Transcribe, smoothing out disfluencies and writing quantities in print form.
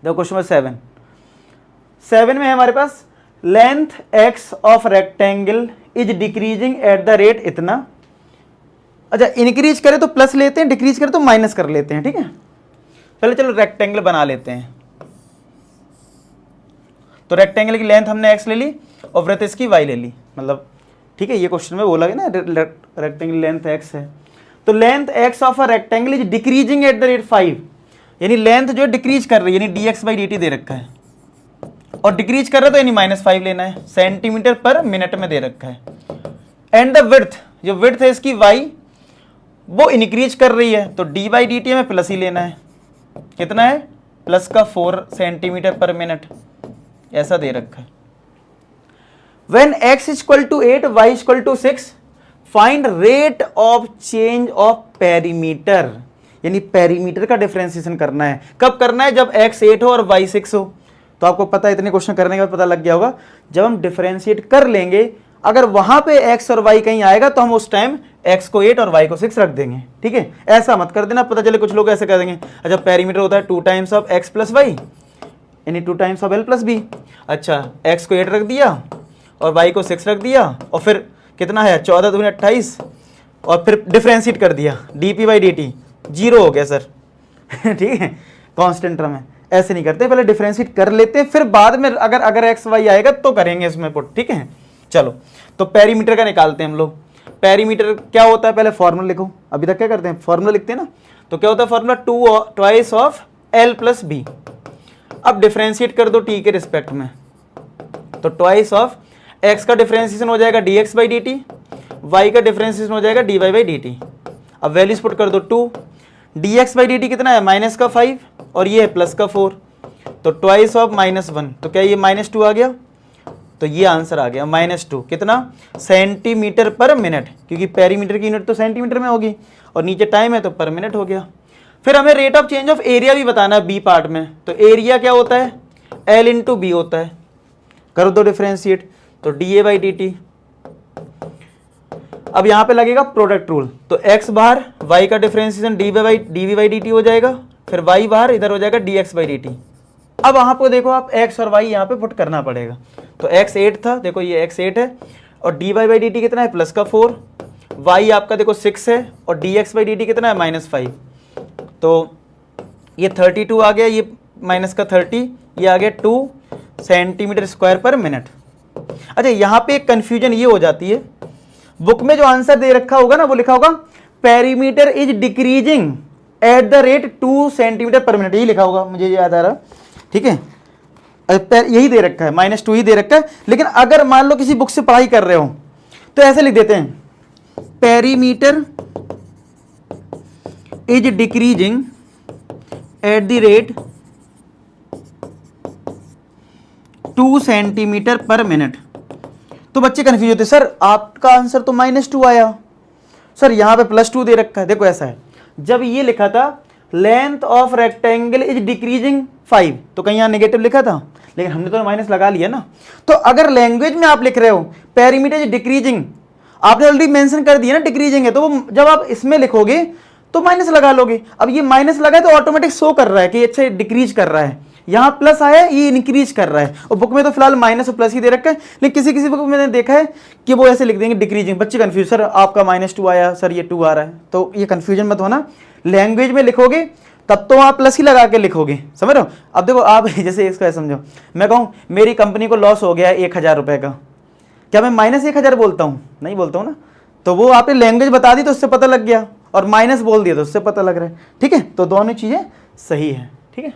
देखो question number 7 में है हमारे पास length x of rectangle is decreasing at the rate इतना। अच्छा, इंक्रीज करे तो प्लस लेते हैं, डिक्रीज करे तो माइनस कर लेते हैं, ठीक है। पहले चलो रेक्टेंगल बना लेते हैं। तो रेक्टेंगल की लेंथ हमने एक्स ले ली और वृत्त इसकी वाई ले ली, मतलब ठीक है, ये क्वेश्चन में बोला गया ना रेक्टेंगल लेंथ एक्स है। तो length x of a rectangle is decreasing at the rate 5, यानी लेंथ जो डिक्रीज कर रही है, यानी dx बाई dt दे रखा है और डिक्रीज कर रहा है तो यानी -5 लेना है, सेंटीमीटर पर मिनट में दे रखा है। एंड द विड्थ, जो विड्थ है इसकी y वो इंक्रीज कर रही है तो d बाई dt में प्लस ही लेना है। कितना है? प्लस का 4 सेंटीमीटर पर मिनट, ऐसा दे रखा है। When x equal to 8 y equal to 6 find rate of change of perimeter, यानी पेरीमीटर का डिफरेंशिएशन करना है। कब करना है? जब x 8 हो और y 6 हो। तो आपको पता है, इतने क्वेश्चन करने के बाद पता लग गया होगा, जब हम डिफरेंशिएट कर लेंगे अगर वहां पे x और y कहीं आएगा तो हम उस टाइम x को 8 और y को 6 रख देंगे, ठीक है। ऐसा मत कर देना, पता चले कुछ लोग ऐसे कर देंगे, अच्छा पेरीमीटर होता है 2 टाइम्स ऑफ x प्लस वाई, यानी 2 times of l plus b. अच्छा, x को 8 रख दिया और y को 6 रख दिया और फिर कितना है 14 दूनी 28 और फिर डिफरेंशिएट कर दिया dp बाई dt, 0 हो गया सर ठीक है, कांस्टेंट टर्म है। ऐसे नहीं करते, पहले डिफरेंशिएट कर लेते हैं, फिर बाद में अगर एक्स वाई आएगा तो करेंगे इसमें पुट, ठीक है। चलो, तो पेरीमीटर का निकालते हैं हम लोग। पेरीमीटर क्या होता है, पहले फॉर्मूला लिखो। अभी तक क्या करते हैं, फॉर्मूला लिखते हैं ना। तो क्या होता है formula, 2 twice of l plus b. अब डिफरेंशिएट कर दो टी के रिस्पेक्ट में, तो ट्वाइस ऑफ एक्स का डिफरेंशिएशन हो जाएगा dx बाई dt, y का डिफरेंशिएशन हो जाएगा dy बाई dt। अब वैल्यूज पुट कर दो, 2 dx बाई dt कितना है, माइनस का 5 और ये है प्लस का 4, तो ट्वाइस ऑफ -1, तो क्या ये -2 आ गया, तो ये आंसर आ गया -2। कितना? सेंटीमीटर पर मिनट, क्योंकि पेरीमीटर की यूनिट तो सेंटीमीटर में होगी और नीचे टाइम है तो पर मिनट हो गया। फिर हमें rate of change of area भी बताना है बी पार्ट में। तो एरिया क्या होता है, एल इंटू बी होता है। कर दो डिफरेंशिएट, तो डी बाई डी टी। अब यहां पे लगेगा प्रोडक्ट रूल, तो x बाहर, y का differentiation d v by d t हो जाएगा, फिर y बाहर, इधर हो जाएगा dx बाई डी टी। अब वहां पर देखो आप x और y यहाँ पे पुट करना पड़ेगा। तो x 8 था, देखो ये x 8 है और dy बाई डी टी कितना है, प्लस का 4, y आपका देखो 6 है और dx बाई डी टी कितना है, -5। तो ये 32 आ गया, ये माइनस का 30, ये आ गया 2 सेंटीमीटर स्क्वायर पर मिनट। अच्छा, यहाँ पे एक कंफ्यूजन ये हो जाती है, बुक में जो आंसर दे रखा होगा ना वो लिखा होगा perimeter is decreasing at the rate 2 centimetre पर मिनट, यही लिखा होगा, मुझे याद आ रहा, ठीक है। यही दे रखा है, -2 ही दे रखा है। लेकिन अगर मान लो किसी बुक से पढ़ाई कर रहे हो तो ऐसे लिख देते हैं, perimeter is decreasing at the rate 2 centimetre पर मिनट। तो बच्चे कंफ्यूज होते, सर आपका आंसर तो -2 आया, सर यहाँ पे +2 दे रखा है। देखो ऐसा है, जब ये लिखा था length of rectangle is decreasing 5, तो कहीं यहाँ नेगेटिव लिखा था, लेकिन हमने तो माइनस लगा लिया ना। तो अगर लैंग्वेज में आप लिख रहे हो पेरीमीटर इज डिक्रीजिंग, आपने ऑलरेडी मेंशन कर दिया ना डिक्रीजिंग है, तो वो जब आप इसमें लिखोगे तो माइनस लगा लोगे। अब ये माइनस लगा है तो ऑटोमेटिक शो कर रहा है कि अच्छा डिक्रीज कर रहा है, यहाँ प्लस आया ये इंक्रीज कर रहा है। और बुक में तो फिलहाल माइनस और प्लस ही दे रखा है, लेकिन किसी किसी बुक में मैंने देखा है कि वो ऐसे लिख देंगे डिक्रीजिंग। बच्चे कंफ्यूज, सर आपका -2 आया, सर ये 2 आ रहा है। तो ये कंफ्यूजन मत होना, लैंग्वेज में लिखोगे तब तो आप प्लस ही लगा के लिखोगे, समझ रहे हो। अब देखो आप जैसे इसको ऐसे समझो, मैं कहूँ मेरी कंपनी को लॉस हो गया 1000 रुपये का, क्या मैं -1000 बोलता हूँ? नहीं बोलता हूँ ना। तो वो आपने लैंग्वेज बता दी तो उससे पता लग गया, और माइनस बोल दिया तो उससे पता लग रहा है, ठीक है। तो दोनों चीज़ें सही है, ठीक है।